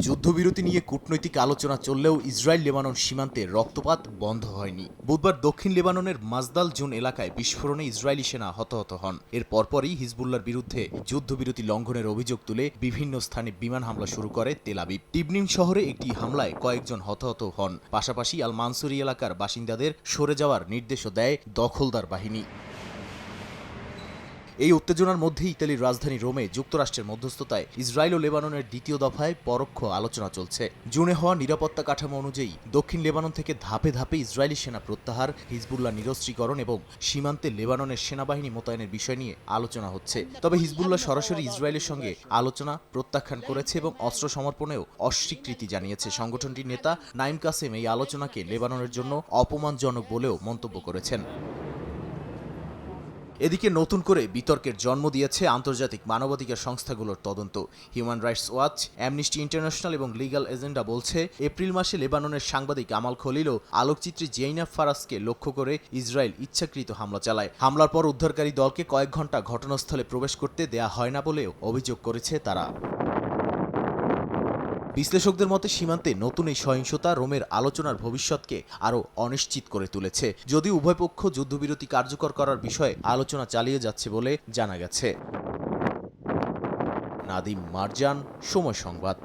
যুদ্ধবিরতি নিয়ে কূটনৈতিক আলোচনা চললেও ইসরায়েল লেবানন সীমান্তে রক্তপাত বন্ধ হয়নি। বুধবার দক্ষিণ লেবাননের মাজদাল জুন এলাকায় বিস্ফোরণে ইসরায়েলি সেনা হতাহত হন। এর পরপরই হিজবুল্লাহর বিরুদ্ধে যুদ্ধবিরতি লঙ্ঘনের অভিযোগ তুলে বিভিন্ন স্থানে বিমান হামলা শুরু করে তেল আবিব। টিবনিম শহরে একটি হামলায় কয়েকজন হতাহত হন। পাশাপাশি আল মানসুরি এলাকার বাসিন্দাদের সরে যাওয়ার নির্দেশও দেয় দখলদার বাহিনী। এই উত্তেজনার মধ্যে ইতালির রাজধানী রোমে যুক্তরাষ্ট্রের মধ্যস্থতায় ইসরায়েল ও লেবাননের দ্বিতীয় দফায় পরোক্ষ আলোচনা চলছে। জুনে হওয়া নিরাপত্তা কাঠামো অনুযায়ী দক্ষিণ লেবানন থেকে ধাপে ধাপে ইসরায়েলি সেনা প্রত্যাহার, হিজবুল্লাহ নিরস্ত্রীকরণ এবং সীমান্তে লেবাননের সেনাবাহিনী মোতায়েনের বিষয় নিয়ে আলোচনা হচ্ছে। তবে হিজবুল্লাহ সরাসরি ইসরায়েলের সঙ্গে আলোচনা প্রত্যাখ্যান করেছে এবং অস্ত্র সমর্পণেও অস্বীকৃতি জানিয়েছে। সংগঠনটির নেতা নাইম কাসেম এই আলোচনাকে লেবাননের জন্য অপমানজনক বলেও মন্তব্য করেছেন। এদিকে নতুন করে বিতর্কের জন্ম দিয়েছে আন্তর্জাতিক মানবাধিকার সংস্থাগুলোর তদন্ত। Human rights watch, Amnesty international এবং লিগ্যাল এজেন্ডা বলছে, এপ্রিল মাসে লেবাননের সাংবাদিক আমাল খলিল ও আলোকচিত্রী জেইনাব ফারাজকে লক্ষ্য করে ইসরায়েল ইচ্ছাকৃত হামলা চালায়। হামলার পর উদ্ধারকারী দলকে কয়েক ঘণ্টা ঘটনাস্থলে প্রবেশ করতে দেয়া হয় না বলেও অভিযোগ করেছে তারা। বিশ্লেষকদের মতে সীমান্তে নতুন এই সহিংসতা রোমের আলোচনার ভবিষ্যৎকে আরও অনিশ্চিত করে তুলেছে। যদিও উভয় পক্ষ যুদ্ধবিরতি কার্যকর করার বিষয়ে আলোচনা চালিয়ে যাচ্ছে বলে জানা গেছে। নাদিম মারজান, সময় সংবাদ।